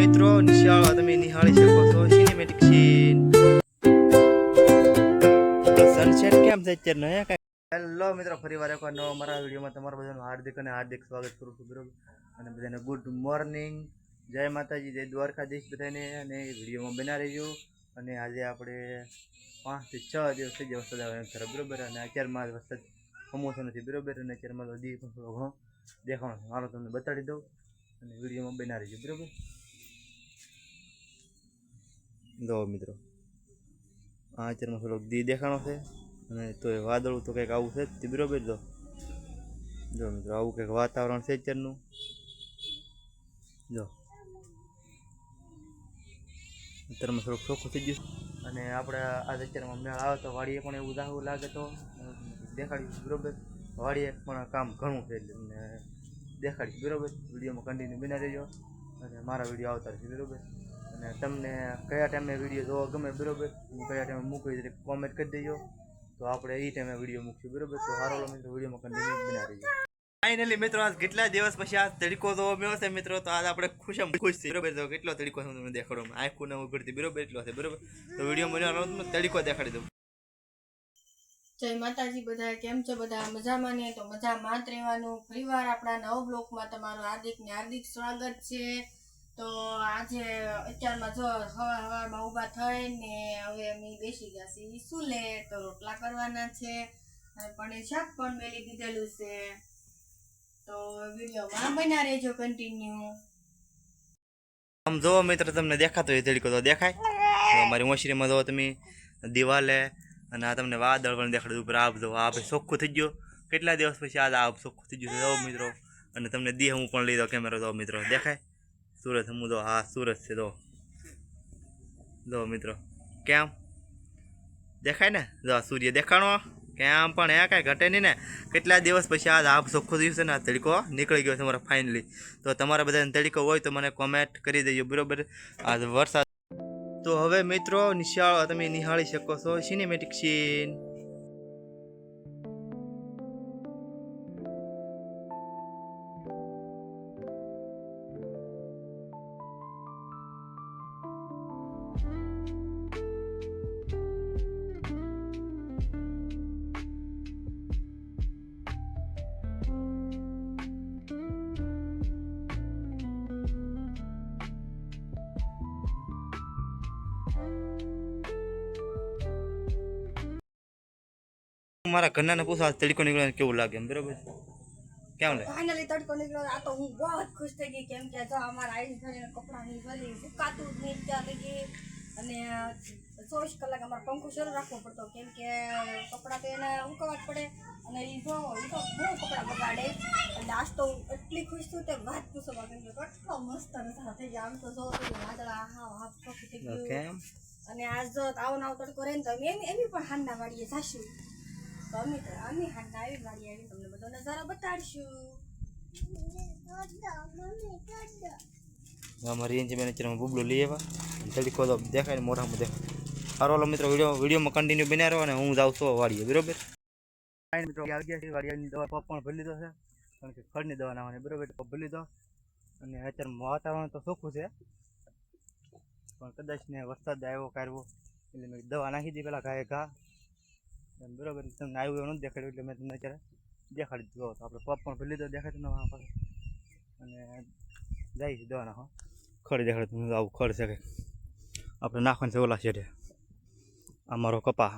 મિત્રો નિશાળ તમે નિહાળી શકો છો સિનેમેટિક સીન સનસેટ કેમ છે અત્યારે નયા કઈ હેલો મિત્રો ફરીવાર એકવાર નવા મારા વિડીયોમાં તમારા બધાનું હાર્દિક અને હાર્દિક સ્વાગત કરું છું બરોબર અને બધાને ગુડ મોર્નિંગ જય માતાજી જય દ્વારકાધીશ બધાને અને વિડીયોમાં બના રહેજો અને આજે આપણે 5 થી 6 દિવસ થઈ ગયા વરસાદ આવે ખરા બરોબર અને અત્યારમાં વરસાદ સમોસો નથી બરોબર અને અત્યારમાં તો દી પણ થોડો ઘણો દેખાણો છે મારો તમને બતાડી દઉં અને વિડીયોમાં બના રહેજો બરોબર જો મિત્રો આ અત્યારમાં થોડોક દી દેખાણો છે અને તો એ વાદળું તો કંઈક આવું છે જ બરોબર જો મિત્રો આવું કંઈક વાતાવરણ છે અત્યારનું જો અત્યારમાં થોડુંક ચોખ્ખું થઈ ગયું અને આપણે આ અત્યારમાં મેળ આવે તો વાડીએ પણ એવું દાહવું લાગે તો દેખાડીશું બરોબર વાડીએ પણ કામ ઘણું છે એટલે તમને દેખાડીશ બરોબર વિડીયોમાં કન્ટિન્યુ બના રહેજો અને મારા વિડીયો આવતા રહેશે બરોબર અને તમને કયા ટાઈમે વિડીયો જોવા ગમે બરોબર હું કયા ટાઈમે મૂકવી એટલે કોમેન્ટ કરી દેજો તો આપણે એ ટાઈમે વિડીયો મૂકશું બરોબર તો સારો મિત્રો વિડીયોમાં કન્ટિન્યુ બના રહેજો ફાઇનલી મિત્રો આજ કેટલા દિવસ પછી આ તડકો તો મેળો છે મિત્રો તો આજ આપણે ખુશ છે બરોબર તો કેટલો તડકો છે તમને દેખાડો આંખું ન ઉઘડતી બરોબર એટલો છે બરોબર તો વિડીયો બનાવવાનો તડકો દેખાડી દઉં જય માતાજી બધા કેમ છો બધા મજામાં ને તો મજામાં જ રહેવાનું ફરીવાર આપણા નવ બ્લોકમાં તમારું હાર્દિક સ્વાગત છે તો આજે અત્યારમાં જો હવામાં ઊભા થઈને હવે અમે બેસી ગયા છીએ સુલે તો રોટલા કરવાના છે પણ એ શાક પણ મેલી દીધેલું છે તો વિડીયોમાં બના રહેજો કન્ટિન્યુ આમ જો મિત્ર તમને દેખાતો હોય તડકો તો દેખાય અમારી મોશરીમાં જો તમે દિવાલે અને આ તમને વાદળ પણ દેખાડું ઉપર આપ જો આ ભાઈ ચોખ્ખું થઈ ગયો કેટલા દિવસ પછી આ આપ ચોખ્ખું થઈ ગયું જો મિત્રો અને તમને દી હું પણ લીધો કેમેરો તો મિત્રો દેખાય સુરત હું તો હા સુરત છે જો મિત્રો કેમ દેખાય ને જો સૂર્ય દેખાણો કેમ પણ એ કાંઈ ઘટે નહીં ને કેટલા દિવસ પછી આ આપ ચોખ્ખું થયું છે ને આ તડકો નીકળી ગયો છે મારા ફાઇનલી તો તમારા બધાને તડકો હોય તો મને કોમેન્ટ કરી દેજો બરોબર આ વરસાદ તો હવે મિત્રો નિશાળ તમે નિહાળી શકો છો સિનેમેટિક સીન મારા ઘરના ને પૂછા તડકો નીકળે કેવું લાગે એમ બરોબર કેમ લાગે ફાઇનલી તડકો નીકળ્યો આ તો હું બહુ ખુશ થઈ ગઈ કેમ કે જો અમારા આઈ થઈને કપડાની ભલી સુકાતું જ નહીં ત્યાં લગી અને 24 કલાક અમારે પંખો શરૂ રાખવો પડતો કેમ કે કપડાં તો એને ઉકળવા જ પડે અને એ જો એ તો બહુ કપડાં બગાડે અને આજ તો એટલી ખુશ છું તે વાત પૂછો કેમ કે કેટલો મસ્ત નજારો થઈ ગયા આમ તો જો વાદળા હા ચોખ્ખું થઈ ગયું અને આજ જો આવો નવો તડકો રહે ને તો અમે એની પણ હાંડા વાળીએ જાશું તો અમે હાંડા આવી વાળી આવી તમને બધો નજારો બતાડશું અમારી એન્જી મેનેજરમાં બુબલો લઈ આવ્યા તડકો તો દેખાય ને મોઢામાં દેખાય સારો મિત્રો વિડીયોમાં કન્ટિન્યુ બન્યા રહો અને હું જાઉં છું વાડીએ બરોબર મિત્રો આવી ગયા છે વાડીની દવા પપ પણ ભરી લીધો છે કારણ કે ખડની દવા નાખવાની બરોબર પપ ભરી લીધો અને અત્યારે વાતાવરણ તો ચોખ્ખું છે પણ કદાચ ને વરસાદ આવ્યો કાઢવો એટલે મેં દવા નાખી દીધી પેલા ઘાએ ઘા બરોબર તમને આવ્યું એવું નથી દેખાડ્યું એટલે મેં તમને અત્યારે દેખાડી દીધો તો આપણે પપ પણ ભરી લીધો દેખાડતો ને પાસે અને જાય છે દવા નાખો ખડ દેખાડે તમને આવું ખડ છે કે આપણે નાખવાનું છે ઓલા શેઠે અમારો કપા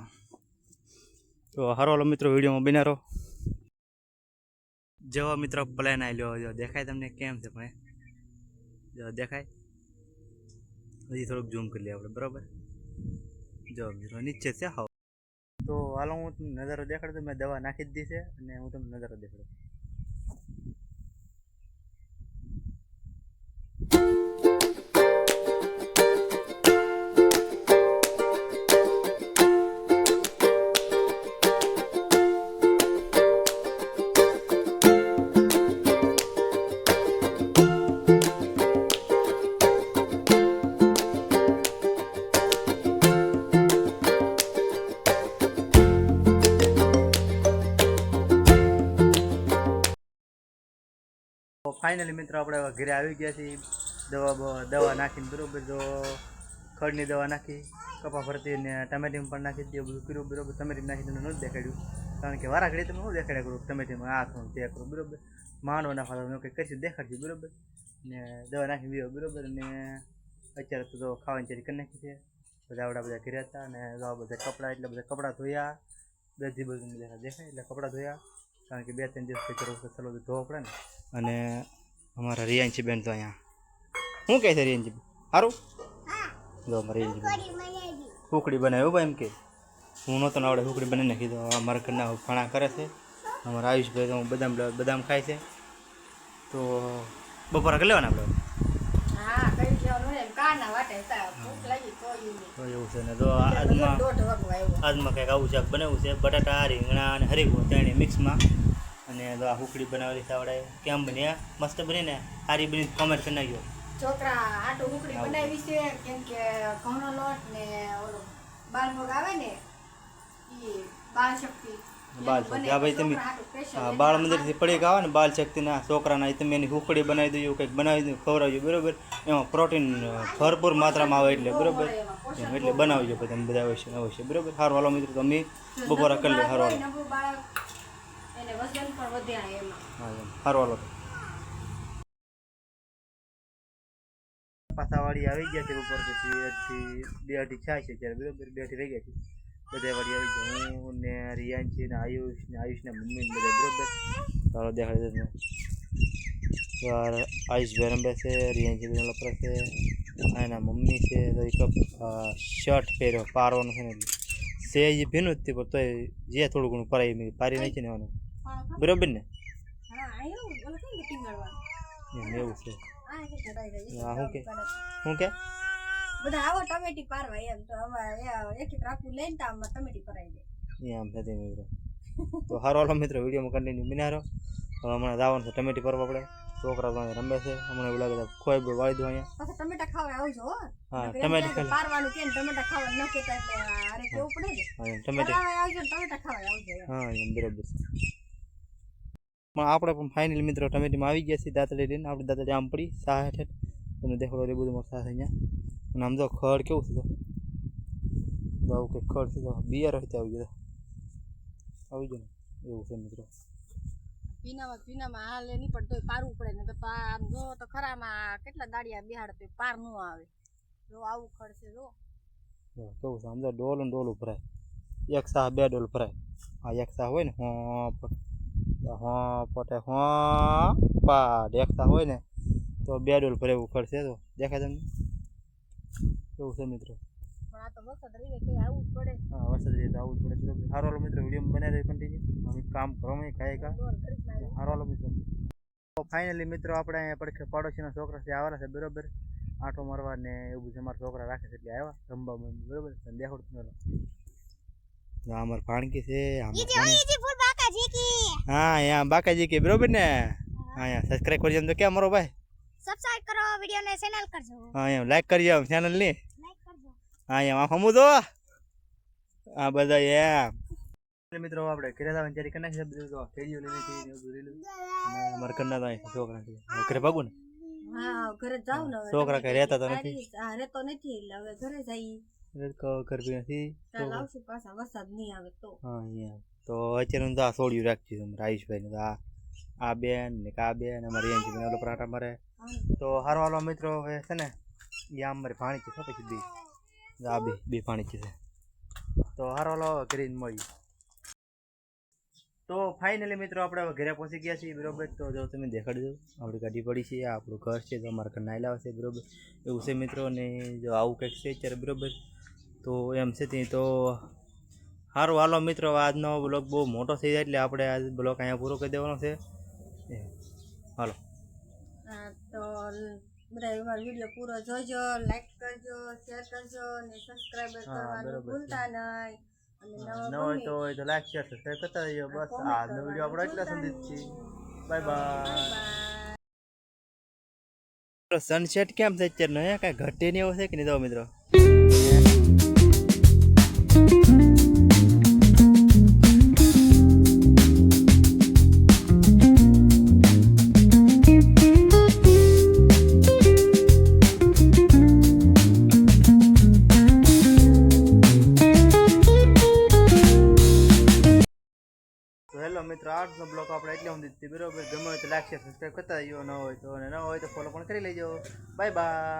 તો હારો મિત્રો વિડીયોમાં બન્યા રહો જેવો મિત્રો પ્લેન આવી લ્યો જો દેખાય તમને કેમ છે પણ જો દેખાય હજી થોડુંક ઝૂમ કરી લઈએ આપણે બરાબર જો મિત્રો નીચે છે હા તો હાલો હું તમને નજારો દેખાડતો મેં દવા નાખી જ દીધી છે અને હું તમને નજારો દેખાડું ફાઇનલી મિત્રો આપણે ઘરે આવી ગયા છીએ દવા નાખીને બરાબર જો ખડની દવા નાખી કપા ફરતી ને ટમેટીમાં પણ નાખી દે બધું કર્યું બરાબર. ટમેટીમાં નાખી તમને નથી દેખાડ્યું કારણ કે વારા ઘડી તમે શું દેખાડ્યા કરું ટમેટીમાં આ કરું તે કરું બરાબર. માંડો નાખવા તમે કંઈક કશું દેખાડશું બરાબર ને દવા નાખી દીધો બરાબર. ને અત્યારે તો જો ખાવાની તૈયારી કરી નાખી છે. બધા આવડા બધા ઘરે હતા અને બધા કપડાં એટલે બધા કપડાં ધોયા બધી બધું દેખાય એટલે કપડાં ધોયા કારણ કે 2-3 દિવસ પછી ચલો ધોવા પડે ને. અને અમારા રિયાંશી બેન તો અહીંયા શું કહે છે રિયાંશી બેન સારું જો અમારે રિયાંશી બેન હુકડી બનાવ્યો ભાઈ એમ કે હું નહોતો આવડે હુકડી બનાવી નાખી તો અમારા ઘરના ફાણા કરે છે. અમારા આયુષભાઈ તો બદામ ખાય છે તો બપોરા કરી લેવાના આપણે. તો એવું છે ને તો આજમાં કંઈક આવું શાક બનાવ્યું છે બટાટા રીંગણા અને હરીગો ત્રણે મિક્સમાં. અને તો આ હુકડી બનાવેલી છે આવડે કેમ બની મસ્ત બની ને સારી બની કોમેન્ટ કરી નાખ્યો. છોકરા આટો હુકડી બનાવી છે કેમ કે ઘઉંનો લોટ ને ઓલો બાલ મગ આવે ને ઈ બાલ શક્તિ બાલ શક્તિ હા ભાઈ તમે બાળ મંદિરથી પડી આવે ને બાલ શક્તિના છોકરાના તમે એની હુકડી બનાવી દઉં કંઈક બનાવી દઉં ખવડાવજો બરાબર. એમાં પ્રોટીન ભરપૂર માત્રામાં આવે એટલે બરાબર એટલે બનાવજો તમે બધા અવશ્ય બરાબર. સારું હાલો મિત્રો તો અમે બપોરા કરી લે સારું હાલો સારું હાલો. પાછાવાળી આવી ગયા છે બપોર પછી 2-2:30 થાય છે ત્યારે બરાબર 2:30 થઈ ગયા છે. બધા વાળી આવી ગયા હું ને રિયાંશી ને આયુષને મમ્મી ને બધા બરાબર. તારો દેખાડી દે આયુષભાઈ રમે છે રિયાંશી બેન લપરે છે એના મમ્મી છે તો એક શર્ટ પહેર્યો પારવાનું છે ને એટલે છે એ ભીનું જ પણ તોય જે થોડું ઘણું પરાઈ પારી નાખી ને એવાનું બરાબર ને એવું છે. શું કે બધા આવો ટમેટી પારવા એમ તો અમારે એક રાખવું લઈને તો આમાં ટમેટી પરાઈ દે એમ થતી મિત્રો. તો સારો હાલો મિત્રો વિડીયોમાં કન્ટિન્યુ બિનારો. હવે હમણાં જવાનું છે ટમેટી પરવા આપણે છોકરા તો રમે છે હમણાં એવું લાગે ખોઈ બહુ વાળી દો અહીંયા પાછા ટમેટા ખાવા આવજો હા ટમેટી પારવાનું કે ટમેટા ખાવા ન કેતા એટલે અરે કેવું પડે ને હા ટમેટી આવજો ટમેટા ખાવા આવજો હા એમ બરાબર છે. પણ આપણે પણ ફાઇનલ મિત્રો ટમેટીમાં આવી ગયા છીએ દાંતડી લઈને આપણે દાંતડી આમ પડી સાહ હેઠ તમને દેખાડો રે બધું મારું સાહ અહીંયા. અને આમ તો ખડ કેવું છે તો આવું કંઈક ખડ છે તો બિયાર હોય આવી ગયો આવી ગયો ને એવું છે મિત્રો. પીનામાં હાલે નહીં પણ તોય પારવું પડે ને તો આમ જો તો ખરામાં કેટલા દાડિયા બિહાડ તો પાર ન આવે જો આવું ખડ છે જો કેવું છે આમ તો ડોલું ભરાય એક સાહ 2 ડોલ ભરાય. આ એક સાહ હોય ને પટે પાડ એક સાહ હોય ને તો 2 ડોલ ભરે એવું ખડ છે તો દેખાય તમને એવું છે મિત્રો. વરસાદ રહી કઈ આવવું જ પડે હા વરસાદ રહી તો આવવું જ પડે બરાબર. સારો હાલો મિત્રો વિડીયો બનાવી રહ્યો કન્ટિન્યુ અમે કામ કરો ખાય સારો હાલો મિત્રો. તો ફાઇનલી મિત્રો આપણે અહીંયા પડખે પાડોશીના છોકરા છે આવેલા છે બરાબર આંટો મારવા ને એવું બધું અમારા છોકરા રાખે છે એટલે આવ્યા રમવા બરાબર દેખાડતું અમારે ભાણકી છે હા અહીંયા બાકાજી કે બરોબર ને અહીંયા સબસ્ક્રાઇબ કરજો તો કેમ મારો ભાઈ સબસ્ક્રાઇબ કરો વિડિયોને ચેનલ કરજો હા એમ લાઈક કરજો ચેનલ ની હા એમ હમું તો આ બધા એમ મિત્રો આપણે ઘરે જવાની તૈયારી કરી નાખી બધું તો કેરીઓ લઈને અમારે કરના તો છોકરા ઘરે ભાગું ને હા ઘરે જાવ ને છોકરા કઈ રહેતા તો નથી રહેતો નથી એટલે હવે ઘરે જઈએ ઘર બી નથી કાલ આવશું પાછા વરસાદ નહીં આવે તો હા એમ તો અત્યારે તો આ છોડ્યું રાખજો આયુષભાઈ ને આ બેન ને કા બેન અમારી એન્જી બેન ઓલો પરાઠા મારે તો હારો હાલો મિત્રો હવે છે ને એ આમ મારી ભાણી છે પછી બે આ બે ભાણી છે તો હારો હાલો કરીને મળી. તો ફાઇનલી મિત્રો આપણે હવે ઘરે પહોંચી ગયા છીએ બરોબર. તો જો તમે દેખાડી દો આપણી ગાડી પડી છે આ આપણું ઘર છે તો અમારા ઘર નાયલા છે બરોબર એવું છે મિત્રો. ને જો આવું કંઈક છે અત્યારે બરોબર તો એમ છે તે તો સારું હાલો મિત્રો આજનો બ્લોગ બહુ મોટો થઈ જાય એટલે આપણે આજ બ્લોગ અહીંયા પૂરો કરી દેવાનો છે હાલો. તો બધા અમારો વિડીયો પૂરો જોજો લાઈક કરજો શેર કરજો ને સબસ્ક્રાઇબ કરવાનું ભૂલતા નહીં અને ન હોય તો લાઈક શેર સબસ્ક્રાઇબ કરતા રહીજો બસ. આજનો વિડીયો આપણો એટલા સુધી જ છે. Bye bye. સનસેટ કેમ છે અત્યારનો હે કાંઈ ઘટે નહીં એવું છે કે નહીં દો મિત્રો. હાલો મિત્રો આજનો બ્લોગ આપણે એટલે સુધી જ બરોબર. ગમે હોય તો લાઈક શેર સબસ્ક્રાઈબ કરતા જજો, ન હોય તો ફોલો પણ કરી લેજો. Bye bye.